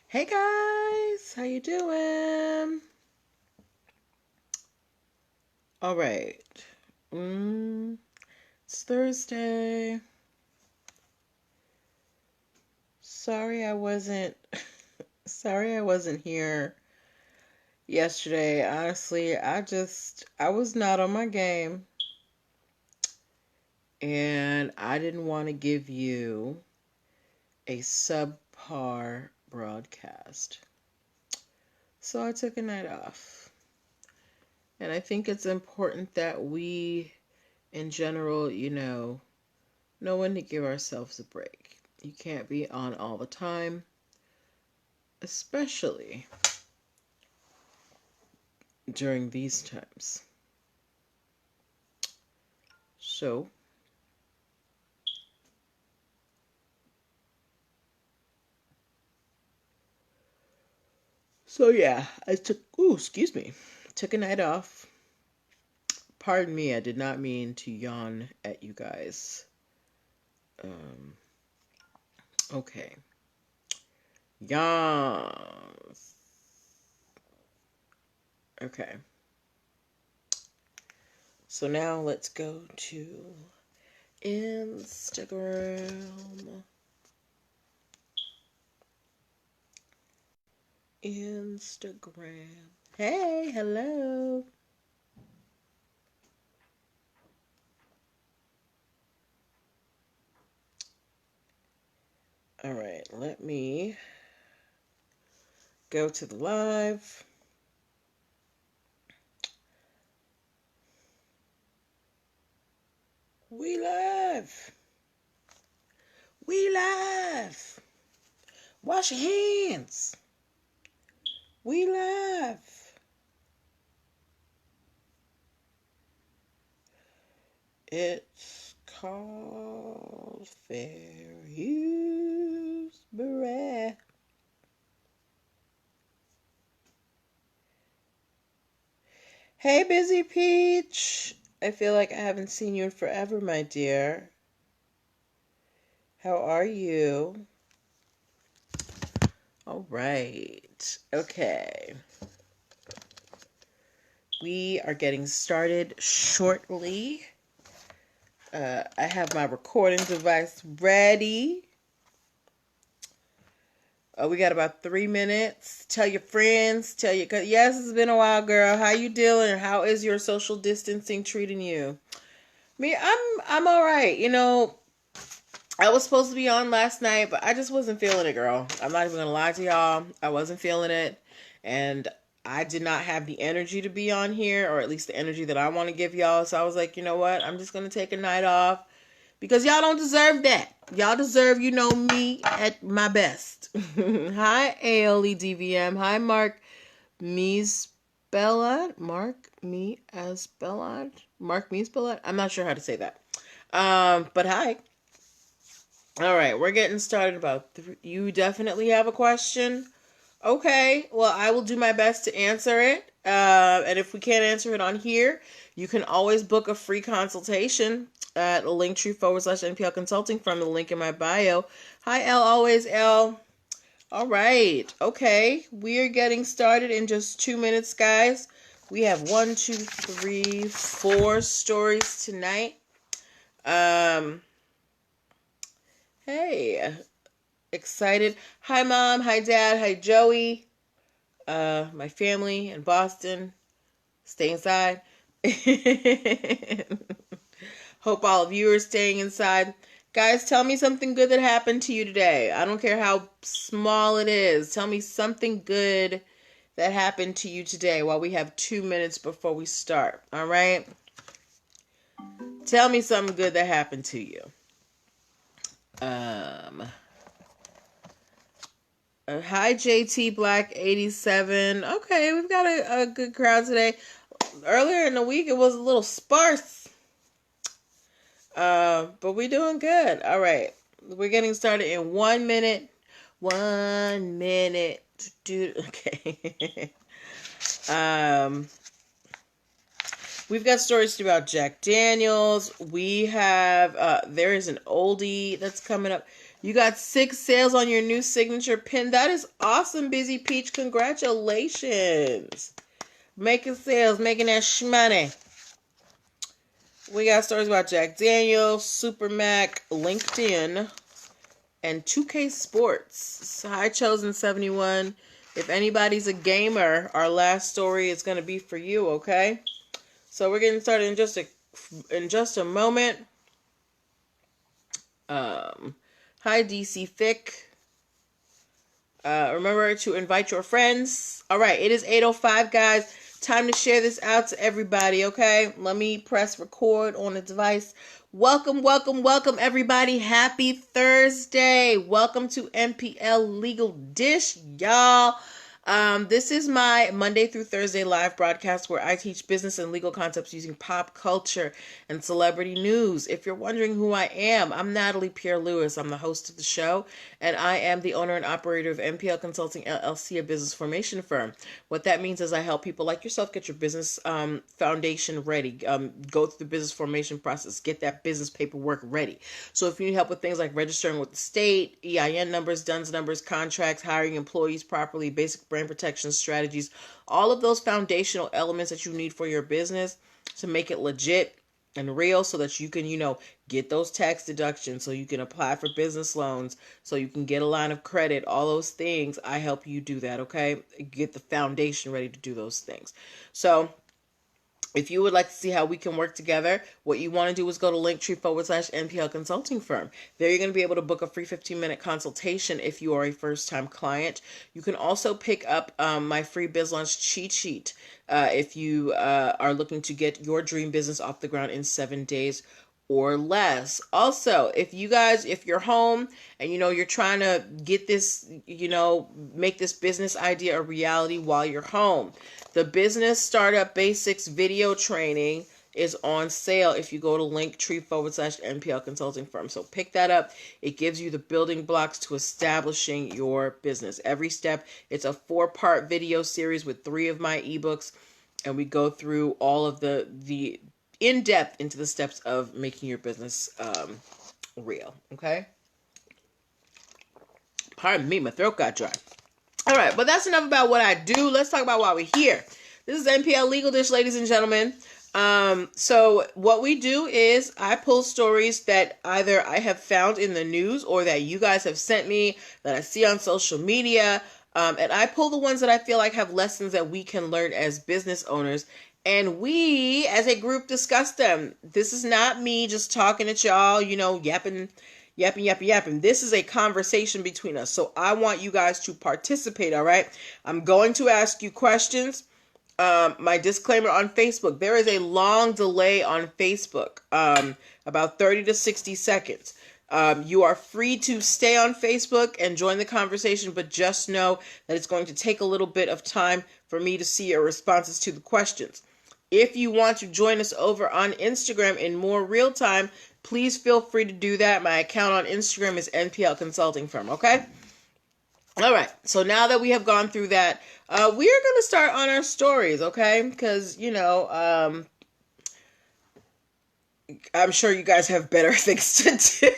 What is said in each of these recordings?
Hey guys, how you doing? All right. It's Thursday. Sorry I wasn't sorry I wasn't here yesterday. Honestly, I was not on my game and I didn't want to give you a subpar broadcast. So I took a night off. And I think it's important that we in general, know when to give ourselves a break. You can't be on all the time, especially during these times. So, yeah, excuse me, took a night off. Pardon me, I did not mean to yawn at you guys. Um, okay. Yawns. Okay. So now let's go to Instagram. Instagram. Hey, hello. All right, let me go to the live. We live. We live. Wash your hands. We live. It's called Fair Use Beret. Hey, Busy Peach. I feel like I haven't seen you in forever, my dear. How are you? All right. Okay. We are getting started shortly. I have my recording device ready. We got about 3 minutes. Tell your friends. Yes, it's been a while, girl. How you dealing? How is your social distancing treating you? Me, I'm all right. I was supposed to be on last night, but I just wasn't feeling it, girl. I'm not even gonna lie to y'all. I wasn't feeling it, and I did not have the energy to be on here, or at least the energy that I want to give y'all. So I was like, you know what? I'm just gonna take a night off because y'all don't deserve that. Y'all deserve, me at my best. Hi, ALEDVM. Hi, Mark Meesbellad. Mark Meesbellad. I'm not sure how to say that. But hi. All right, we're getting started about you definitely have a question? Okay, well, I will do my best to answer it. And if we can't answer it on here, you can always book a free consultation at linktr.ee/NPL Consulting from the link in my bio. Hi, L, always L. All right, okay, we are getting started in just 2 minutes, guys. We have 1, 2, 3, 4 stories tonight. Hey, excited. Hi, Mom. Hi, Dad. Hi, Joey. My family in Boston. Stay inside. Hope all of you are staying inside. Guys, tell me something good that happened to you today. I don't care how small it is. Tell me something good that happened to you today while we have 2 minutes before we start. All right? Tell me something good that happened to you. Hi, JT Black 87. Okay, we've got a good crowd today. Earlier in the week, it was a little sparse. But we're doing good. All right. We're getting started in 1 minute. 1 minute. Dude, okay. We've got stories about Jack Daniels. We have, there is an oldie that's coming up. You got 6 sales on your new signature pin. That is awesome, Busy Peach. Congratulations. Making sales, making that shmoney. We got stories about Jack Daniels, Supermac, LinkedIn, and 2K Sports. Hi, Chosen 71. If anybody's a gamer, our last story is going to be for you, okay? So we're getting started in just a moment. Hi, DC Thick. Remember to invite your friends. All right, it is 8:05, guys. Time to share this out to everybody, okay? Let me press record on the device. Welcome, welcome, welcome, everybody. Happy Thursday. Welcome to NPL Legal Dish, y'all. This is my Monday through Thursday live broadcast where I teach business and legal concepts using pop culture and celebrity news. If you're wondering who I am, I'm Natalie Pierre-Lewis. I'm the host of the show, and I am the owner and operator of NPL Consulting LLC, a business formation firm. What that means is I help people like yourself get your business foundation ready, go through the business formation process, get that business paperwork ready. So if you need help with things like registering with the state, EIN numbers, DUNS numbers, contracts, hiring employees properly, basic brand protection strategies, all of those foundational elements that you need for your business to make it legit and real so that you can, get those tax deductions, so you can apply for business loans, so you can get a line of credit, all those things. I help you do that, okay? Get the foundation ready to do those things. So if you would like to see how we can work together, what you want to do is go to linktr.ee/NPL Consulting Firm. There you're going to be able to book a free 15-minute consultation if you are a first-time client. You can also pick up my free Biz Launch cheat sheet if you are looking to get your dream business off the ground in 7 days or less. Also, if you're home and you're trying to get this, make this business idea a reality while you're home, the Business Startup Basics video training is on sale if you go to linktree/NPL Consulting Firm. So pick that up. It gives you the building blocks to establishing your business. Every step, it's a 4-part video series with 3 of my ebooks, and we go through all of the in-depth into the steps of making your business real, okay? Pardon me, my throat got dry. All right, but that's enough about what I do. Let's talk about why we're here. This is NPL Legal Dish, ladies and gentlemen. So what we do is I pull stories that either I have found in the news or that you guys have sent me, that I see on social media, and I pull the ones that I feel like have lessons that we can learn as business owners, and we, as a group, discuss them. This is not me just talking at y'all, yapping. This is a conversation between us. So I want you guys to participate, all right? I'm going to ask you questions. My disclaimer on Facebook, there is a long delay on Facebook, about 30 to 60 seconds. You are free to stay on Facebook and join the conversation, but just know that it's going to take a little bit of time for me to see your responses to the questions. If you want to join us over on Instagram in more real time, please feel free to do that. My account on Instagram is NPL Consulting Firm, okay? All right, so now that we have gone through that, we are going to start on our stories, okay? Because, I'm sure you guys have better things to do.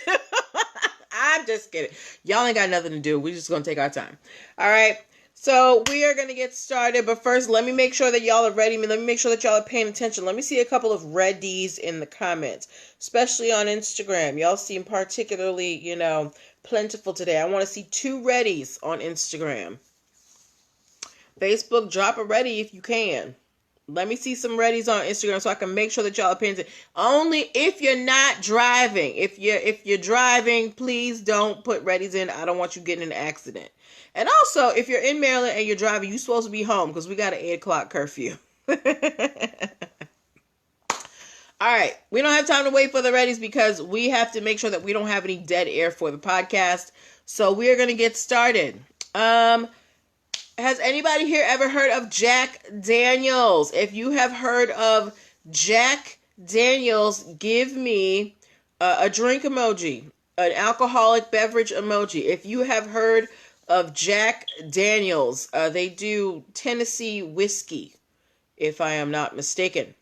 I'm just kidding. Y'all ain't got nothing to do. We're just going to take our time. All right. So we are going to get started. But first, let me make sure that y'all are ready. Let me make sure that y'all are paying attention. Let me see a couple of readies in the comments, especially on Instagram. Y'all seem particularly, plentiful today. I want to see 2 readies on Instagram. Facebook, drop a ready if you can. Let me see some readies on Instagram so I can make sure that y'all are paying attention. Only if you're not driving. If you're driving, please don't put readies in. I don't want you getting in an accident. And also, if you're in Maryland and you're driving, you're supposed to be home because we got an 8 o'clock curfew. All right. We don't have time to wait for the readies because we have to make sure that we don't have any dead air for the podcast. So we are going to get started. Has anybody here ever heard of Jack Daniels? If you have heard of Jack Daniels, give me a drink emoji, an alcoholic beverage emoji. If you have heard of Jack Daniels, they do Tennessee whiskey, if I am not mistaken.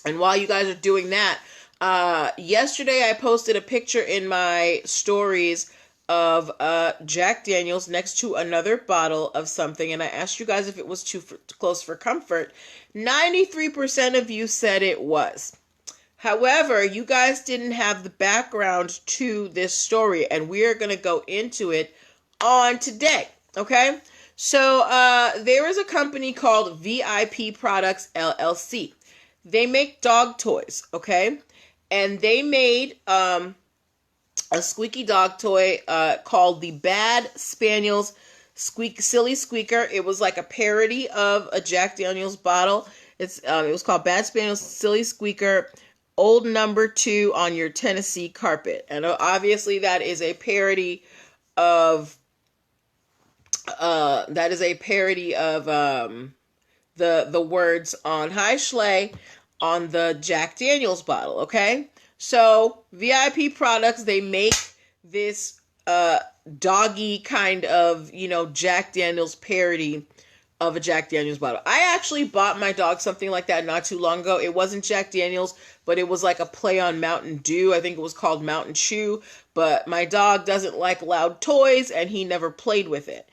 And while you guys are doing that, Yesterday I posted a picture in my stories of Jack Daniels next to another bottle of something, and I asked you guys if it was too close for comfort. 93% of you said it was. However, you guys didn't have the background to this story, and we are going to go into it on today. Okay? So, there is a company called VIP Products LLC. They make dog toys, okay? And they made a squeaky dog toy called the Bad Spaniels Silly Squeaker. It was like a parody of a Jack Daniels bottle. It was called Bad Spaniels Silly Squeaker, old number 2 on your Tennessee carpet. And obviously that is a parody of the words on High Schley on the Jack Daniels bottle, okay? So, VIP Products, they make this doggy kind of, Jack Daniels parody of a Jack Daniels bottle. I actually bought my dog something like that not too long ago. It wasn't Jack Daniels, but it was like a play on Mountain Dew. I think it was called Mountain Chew, but my dog doesn't like loud toys, and he never played with it.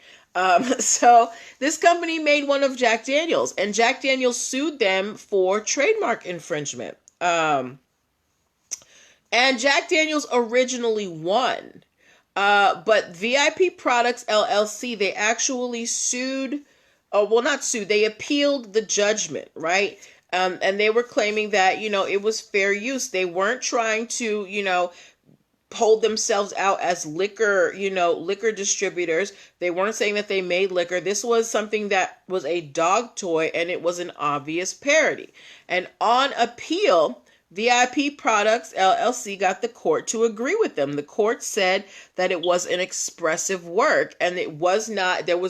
So this company made one of Jack Daniels, and Jack Daniels sued them for trademark infringement. And Jack Daniels originally won. But VIP Products LLC, they actually sued, not sued, they appealed the judgment, right? And they were claiming that, it was fair use. They weren't trying to, hold themselves out as liquor distributors. They weren't saying that they made liquor. This was something that was a dog toy, and it was an obvious parody. And on appeal, VIP Products LLC got the court to agree with them. The court said that it was an expressive work, and there was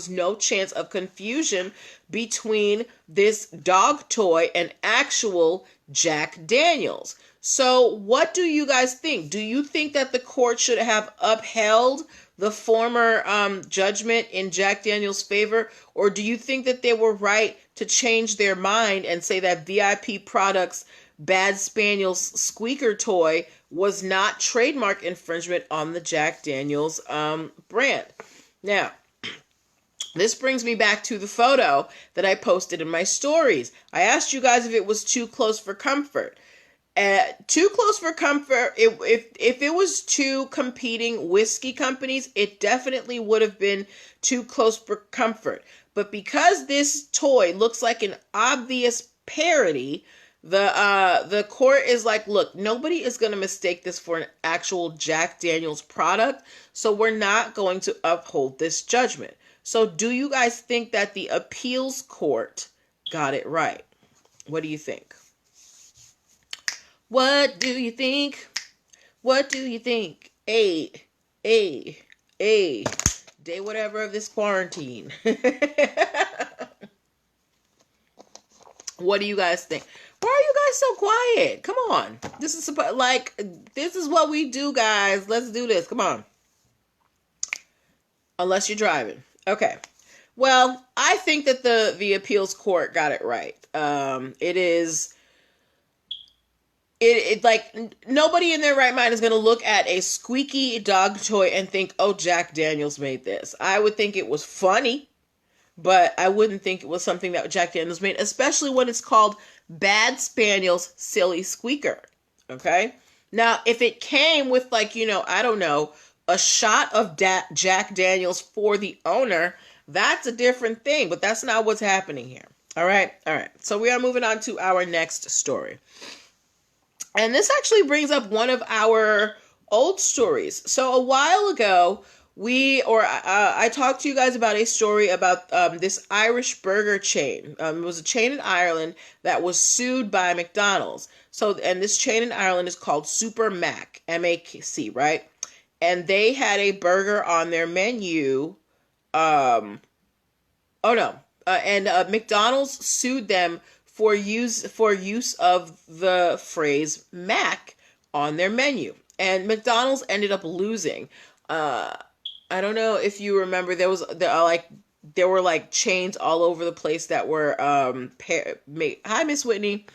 no chance of confusion between this dog toy and actual Jack Daniels. So what do you guys think? Do you think that the court should have upheld the former judgment in Jack Daniels' favor? Or do you think that they were right to change their mind and say that VIP Products' Bad Spaniels squeaker toy was not trademark infringement on the Jack Daniels brand? Now, this brings me back to the photo that I posted in my stories. I asked you guys if it was too close for comfort. Too close for comfort. If it was two competing whiskey companies, it definitely would have been too close for comfort. But because this toy looks like an obvious parody, the court is like, look, nobody is going to mistake this for an actual Jack Daniels product, so we're not going to uphold this judgment. So do you guys think that the appeals court got it right? What do you think? What do you think? What do you think? Day whatever of this quarantine. What do you guys think? Why are you guys so quiet? Come on. This is what we do, guys. Let's do this. Come on. Unless you're driving. Okay. Well, I think that the appeals court got it right. Nobody in their right mind is going to look at a squeaky dog toy and think, oh, Jack Daniels made this. I would think it was funny, but I wouldn't think it was something that Jack Daniels made, especially when it's called Bad Spaniels Silly Squeaker. Okay? Now, if it came with a shot of Jack Daniels for the owner, that's a different thing, but that's not what's happening here. All right? So we are moving on to our next story. And this actually brings up one of our old stories. So a while ago, I talked to you guys about a story about this Irish burger chain. It was a chain in Ireland that was sued by McDonald's. And this chain in Ireland is called Super Mac, M-A-C, right? And they had a burger on their menu. McDonald's sued them for use of the phrase Mac on their menu. And McDonald's ended up losing. I don't know if you remember, there were chains all over the place that were hi, Miss Whitney.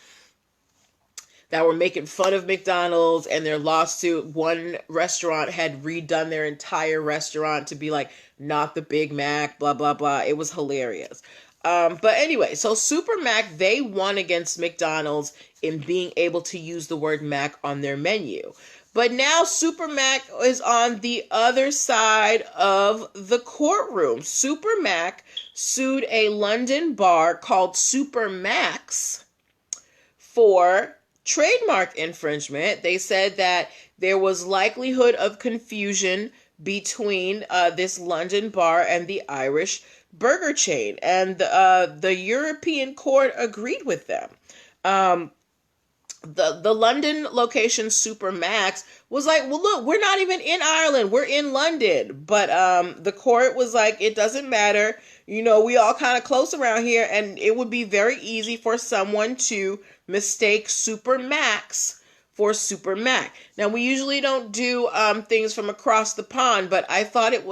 that were making fun of McDonald's and their lawsuit. One restaurant had redone their entire restaurant to be like, not the Big Mac, blah, blah, blah. It was hilarious. But anyway, so Super Mac, they won against McDonald's in being able to use the word Mac on their menu. But now Super Mac is on the other side of the courtroom. Super Mac sued a London bar called Super Mac's for trademark infringement. They said that there was likelihood of confusion between this London bar and the Irish burger chain, and the European court agreed with them. The London location Super Mac's was like, well, look, we're not even in Ireland, we're in London. But the court was like, it doesn't matter. You know, we all kind of close around here, and it would be very easy for someone to mistake Super Mac's for Super Mac. Now, we usually don't do things from across the pond, but I thought it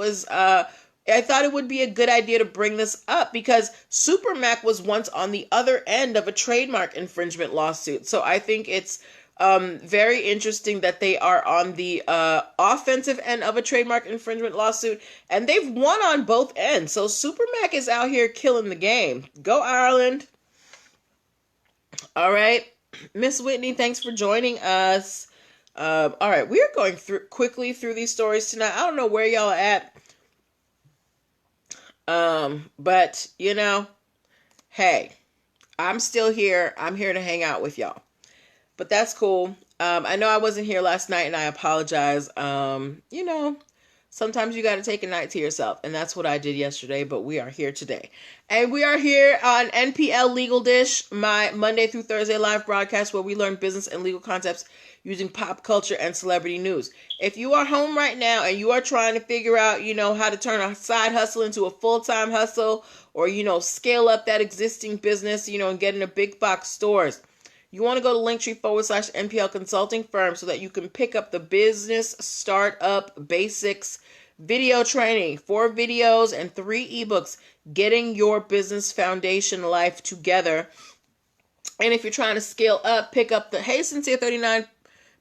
would be a good idea to bring this up because Super Mac was once on the other end of a trademark infringement lawsuit. So I think it's very interesting that they are on the offensive end of a trademark infringement lawsuit, and they've won on both ends. So Super Mac is out here killing the game. Go Ireland. All right. Miss Whitney, thanks for joining us. All right, we are going quickly through these stories tonight. I don't know where y'all are at. But you know, hey, I'm still here. I'm here to hang out with y'all. But that's cool. I know I wasn't here last night and I apologize. You know, sometimes you got to take a night to yourself, and that's what I did yesterday, but we are here today. And we are here on NPL Legal Dish, my Monday through Thursday live broadcast where we learn business and legal concepts using pop culture and celebrity news. If you are home right now and you are trying to figure out, you know, how to turn a side hustle into a full-time hustle, or, you know, scale up that existing business, you know, and get into big box stores, you want to go to linktr.ee/NPL Consulting Firm so that you can pick up the business startup basics video training, 4 videos and 3 ebooks, getting your business foundation life together. And if you're trying to scale up, pick up the Hey Sincere 39,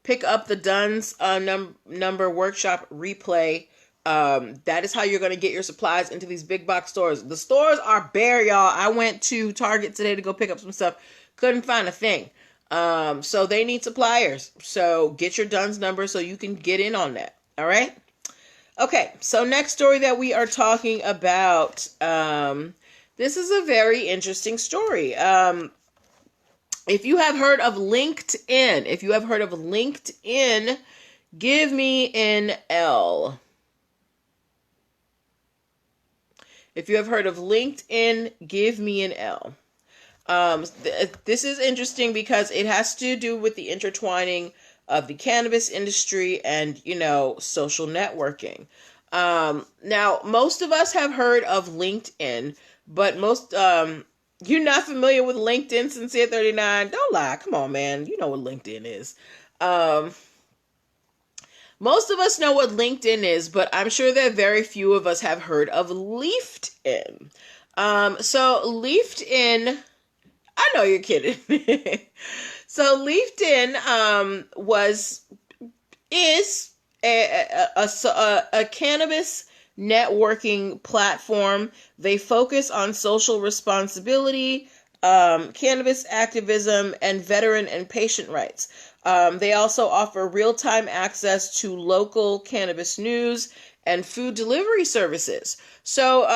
pick up the Duns number workshop replay. That is how you're going to get your supplies into these big box stores. The stores are bare, y'all. I went to Target today to go pick up some stuff. Couldn't find a thing. So they need suppliers. So get your Duns number so you can get in on that. All right. Okay. So next story that we are talking about. This is a very interesting story. If you have heard of LinkedIn, give me an L. If you have heard of LinkedIn, give me an L. This is interesting because it has to do with the intertwining of the cannabis industry and, you know, social networking. Now, most of us have heard of LinkedIn, but most, you're not familiar with LinkedIn, Sincere 39. Don't lie. Come on, man. You know what LinkedIn is. Most of us know what LinkedIn is, but I'm sure that very few of us have heard of LeafedIn. So LeafedIn, I know you're kidding. So LeafedIn is a cannabis networking platform. They focus on social responsibility, cannabis activism, and veteran and patient rights. They also offer real-time access to local cannabis news and food delivery services. So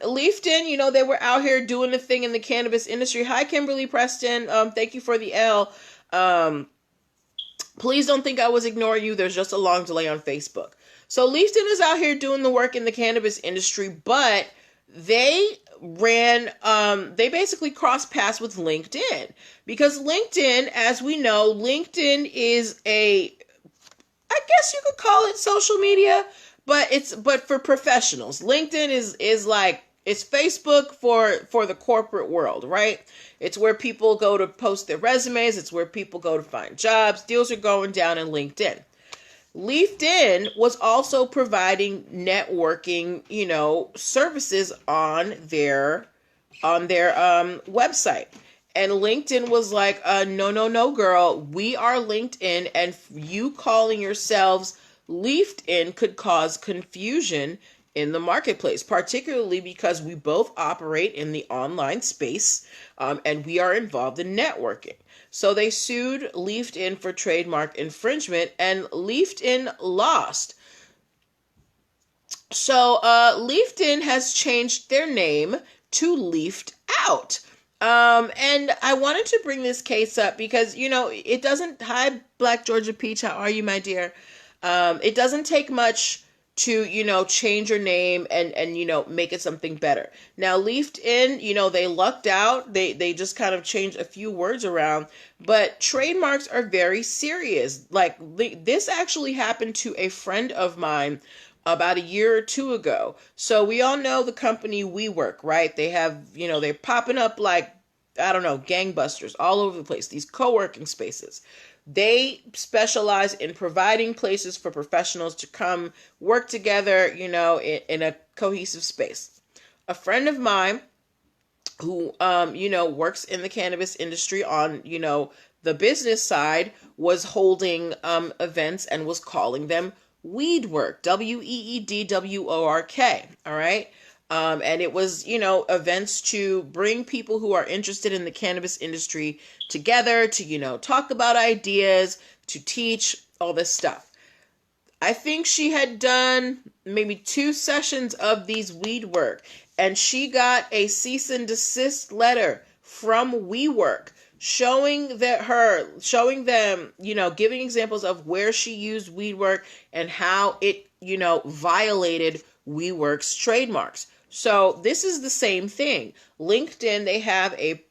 LeafedIn, you know, they were out here doing the thing in the cannabis industry. Hi, Kimberly Preston. Thank you for the L. Please don't think I was ignoring you. There's just a long delay on Facebook. So LeafedIn is out here doing the work in the cannabis industry, but they basically crossed paths with LinkedIn, because LinkedIn, as we know, LinkedIn is I guess you could call it social media, but for professionals. LinkedIn is like, it's Facebook for the corporate world, right? It's where people go to post their resumes. It's where people go to find jobs. Deals are going down in LinkedIn. LeafedIn was also providing networking, you know, services on their website. And LinkedIn was like, no, no, no, girl. We are LinkedIn, and you calling yourselves LeafedIn could cause confusion in the marketplace, particularly because we both operate in the online space, and we are involved in networking. So they sued LeafedIn for trademark infringement, and LeafedIn lost. So LeafedIn has changed their name to Leafed Out. And I wanted to bring this case up because, it doesn't, hi, Black Georgia Peach, how are you, my dear? It doesn't take much to, change your name and make it something better. Now, Leafed In, they lucked out. They just kind of changed a few words around, but trademarks are very serious. Like, this actually happened to a friend of mine about a year or two ago. So we all know the company WeWork, right? They have, they're popping up like, I don't know, gangbusters all over the place, these co-working spaces. They specialize in providing places for professionals to come work together, in a cohesive space. A friend of mine who, works in the cannabis industry on, the business side, was holding events and was calling them Weedwork, WEEDWORK, all right? And it was, events to bring people who are interested in the cannabis industry together to, talk about ideas, to teach, all this stuff. I think she had done maybe 2 sessions of these Weedwork, and she got a cease and desist letter from WeWork showing them, giving examples of where she used WeWork and how it, violated WeWork's trademarks. So this is the same thing. LinkedIn, they have a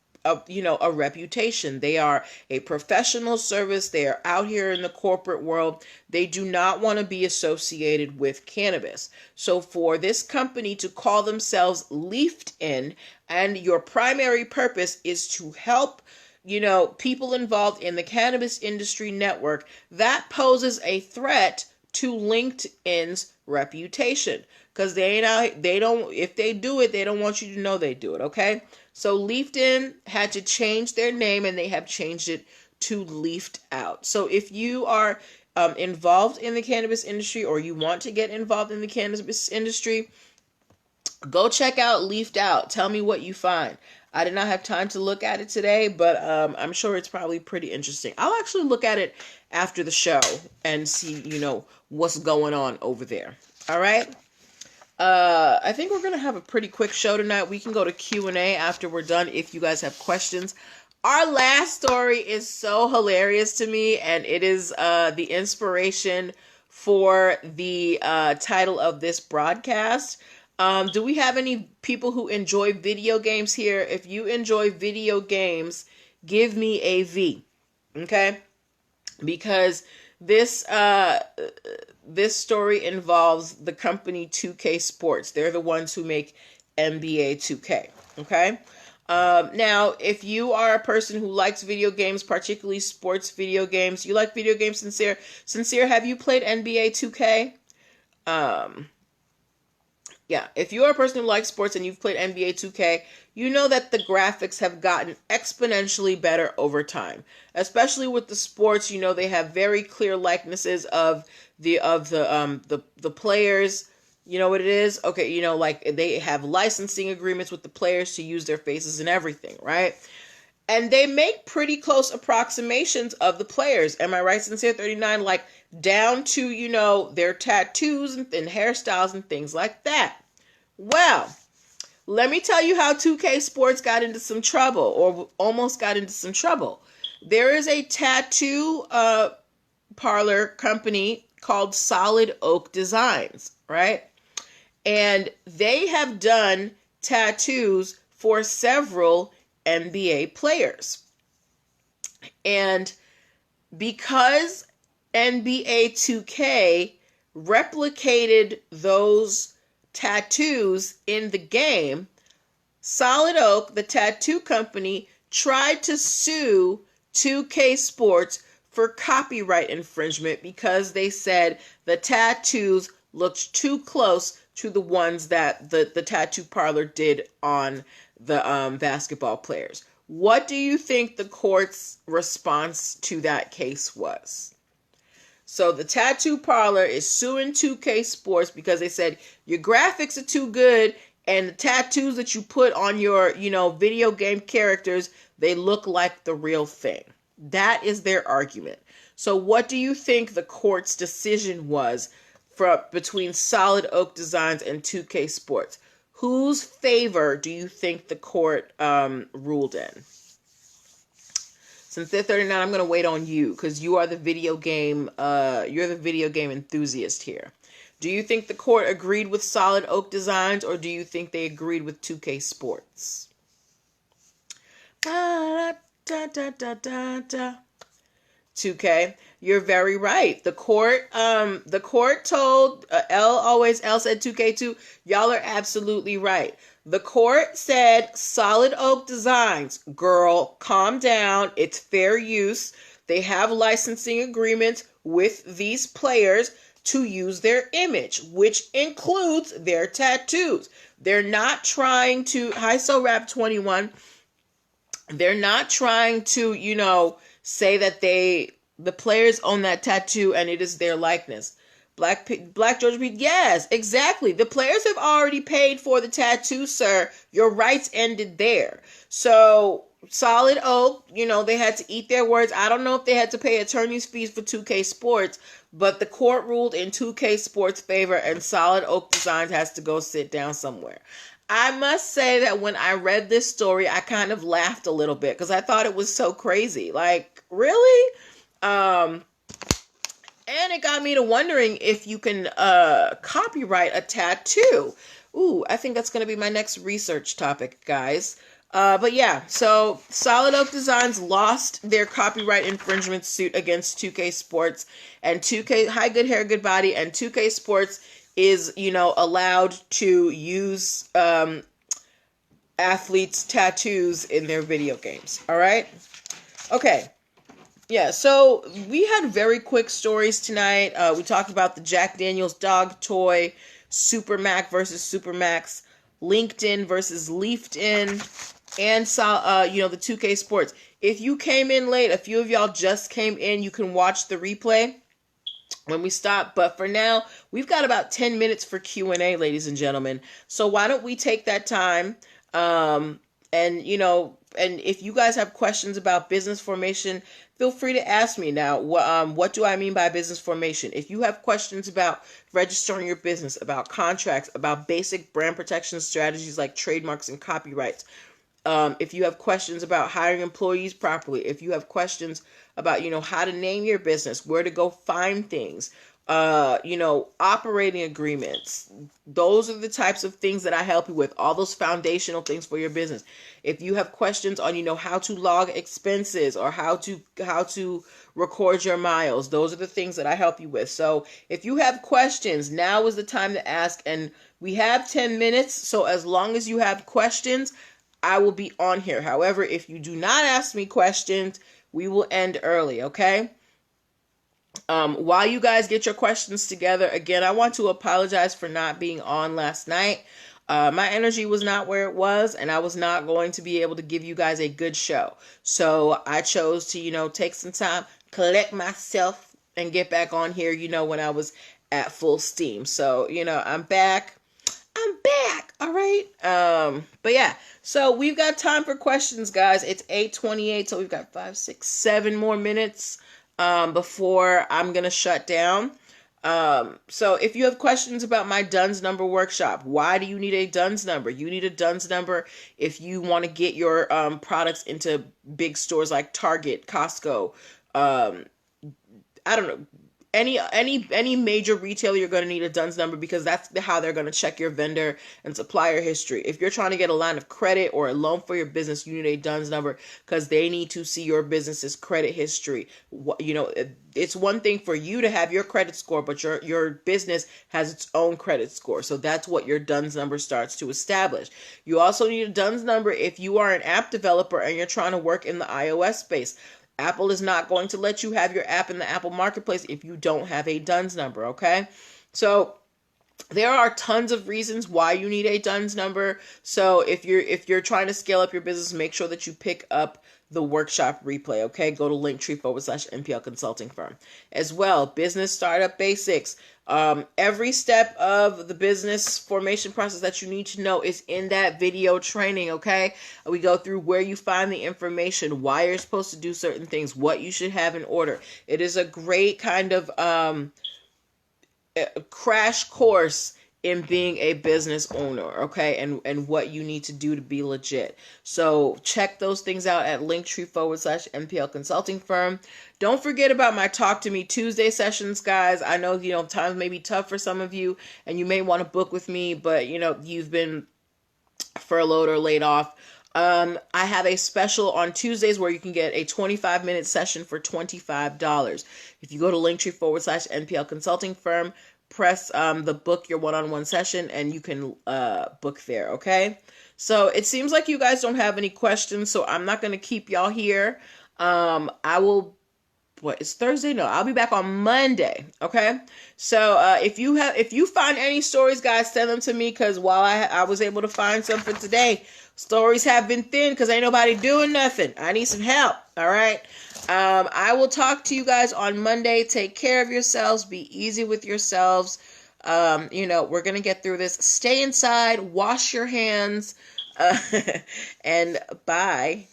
reputation. They are a professional service. They are out here in the corporate world. They do not want to be associated with cannabis. So for this company to call themselves Leafed In, and your primary purpose is to help people involved in the cannabis industry network, that poses a threat to LinkedIn's reputation. Because if they do it, they don't want you to know they do it, okay? So Leafed In had to change their name, and they have changed it to Leafed Out. So if you are involved in the cannabis industry, or you want to get involved in the cannabis industry, go check out Leafed Out. Tell me what you find. I did not have time to look at it today, but I'm sure it's probably pretty interesting. I'll actually look at it after the show and see, what's going on over there. All right. I think we're going to have a pretty quick show tonight. We can go to Q&A after we're done if you guys have questions. Our last story is so hilarious to me, and it is the inspiration for the title of this broadcast. Do we have any people who enjoy video games here? If you enjoy video games, give me a V, okay? Because this story involves the company 2K Sports. They're the ones who make NBA 2K, okay? Now, if you are a person who likes video games, particularly sports video games, you like video games, Sincere, have you played NBA 2K? Yeah, if you are a person who likes sports and you've played NBA 2K, you know that the graphics have gotten exponentially better over time. Especially with the sports, they have very clear likenesses of the players. You know what it is? Okay, like they have licensing agreements with the players to use their faces and everything, right? And they make pretty close approximations of the players. Am I right, Sincere 39? Like down to, their tattoos and hairstyles and things like that. Well, let me tell you how 2K Sports got into some trouble, or almost got into some trouble. There is a tattoo parlor company called Solid Oak Designs, right? And they have done tattoos for several NBA players. And because NBA 2K replicated those tattoos in the game, Solid Oak, the tattoo company, tried to sue 2K Sports for copyright infringement because they said the tattoos looked too close to the ones that the tattoo parlor did on the basketball players. What do you think the court's response to that case was? So the tattoo parlor is suing 2K Sports because they said your graphics are too good and the tattoos that you put on your, video game characters, they look like the real thing. That is their argument. So what do you think the court's decision was between Solid Oak Designs and 2K Sports? Whose favor do you think the court ruled in? Since they're 39, I'm going to wait on you because you are the video game enthusiast here. Do you think the court agreed with Solid Oak Designs or do you think they agreed with 2K Sports? Da, da, da, da, da, da. 2K, you're very right. The court told L said 2K too. Y'all are absolutely right. The court said Solid Oak Designs, girl, calm down. It's fair use. They have licensing agreements with these players to use their image, which includes their tattoos. They're not trying to, hi so rap 21. They're not trying to, say that the players own that tattoo and it is their likeness. Black Georgia Pete, yes, exactly. The players have already paid for the tattoo, sir. Your rights ended there. So Solid Oak, they had to eat their words. I don't know if they had to pay attorney's fees for 2K Sports, but the court ruled in 2K Sports' favor and Solid Oak Designs has to go sit down somewhere. I must say that when I read this story, I kind of laughed a little bit because I thought it was so crazy. Like, really? And it got me to wondering if you can copyright a tattoo. Ooh, I think that's going to be my next research topic, guys. But yeah, so Solid Oak Designs lost their copyright infringement suit against 2K Sports, and 2K, hi, good hair, good body, and 2K Sports is, allowed to use athletes' tattoos in their video games. All right? Okay. Yeah, so we had very quick stories tonight. We talked about the Jack Daniels dog toy, Super Mac versus Super Max, LinkedIn versus LeafedIn, and the 2K Sports. If you came in late, a few of y'all just came in, you can watch the replay when we stop. But for now, we've got about 10 minutes for Q&A, ladies and gentlemen. So why don't we take that time? And if you guys have questions about business formation, feel free to ask me. Now, what do I mean by business formation? If you have questions about registering your business, about contracts, about basic brand protection strategies like trademarks and copyrights, if you have questions about hiring employees properly, if you have questions about, how to name your business, where to go find things, operating agreements, those are the types of things that I help you with, all those foundational things for your business. If you have questions on, how to log expenses or how to record your miles, those are the things that I help you with. So if you have questions, now is the time to ask, and we have 10 minutes. So as long as you have questions, I will be on here. However, if you do not ask me questions, we will end early, okay? While you guys get your questions together, again, I want to apologize for not being on last night. My energy was not where it was, and I was not going to be able to give you guys a good show. So I chose to, take some time, collect myself, and get back on here, when I was at full steam. So, I'm back. All right. But yeah, so we've got time for questions, guys. It's 8:28, so we've got 5, 6, 7 more minutes before I'm gonna shut down. So if you have questions about my DUNS number workshop, why do you need a DUNS number? You need a DUNS number if you want to get your products into big stores like Target, Costco, I don't know, any major retailer. You're going to need a DUNS number because that's how they're going to check your vendor and supplier history. If you're trying to get a line of credit or a loan for your business, you need a DUNS number because they need to see your business's credit history. It's one thing for you to have your credit score, but your business has its own credit score. So that's what your DUNS number starts to establish. You also need a DUNS number if you are an app developer and you're trying to work in the iOS space. Apple is not going to let you have your app in the Apple Marketplace if you don't have a DUNS number, okay? So There are tons of reasons why you need a DUNS number. So if you're trying to scale up your business, make sure that you pick up the workshop replay. Okay, go to linktr.ee/NPL Consulting Firm. As well, business startup basics. Every step of the business formation process that you need to know is in that video training. Okay, we go through where you find the information, why you're supposed to do certain things, what you should have in order. It is a great kind of crash course in being a business owner, okay, and what you need to do to be legit. So check those things out at linktree/NPL Consulting Firm. Don't forget about my Talk to Me Tuesday sessions, guys. I know, times may be tough for some of you, and you may want to book with me, but, you've been furloughed or laid off. I have a special on Tuesdays where you can get a 25-minute session for $25. If you go to linktree/NPL Consulting Firm, press the book your one-on-one session, and you can book there, okay? So it seems like you guys don't have any questions, so I'm not going to keep y'all here. It's Thursday? No, I'll be back on Monday. Okay. So, if you find any stories, guys, send them to me. Cause while I was able to find some for today, stories have been thin because ain't nobody doing nothing. I need some help. All right. I will talk to you guys on Monday. Take care of yourselves. Be easy with yourselves. We're going to get through this. Stay inside, wash your hands, and bye.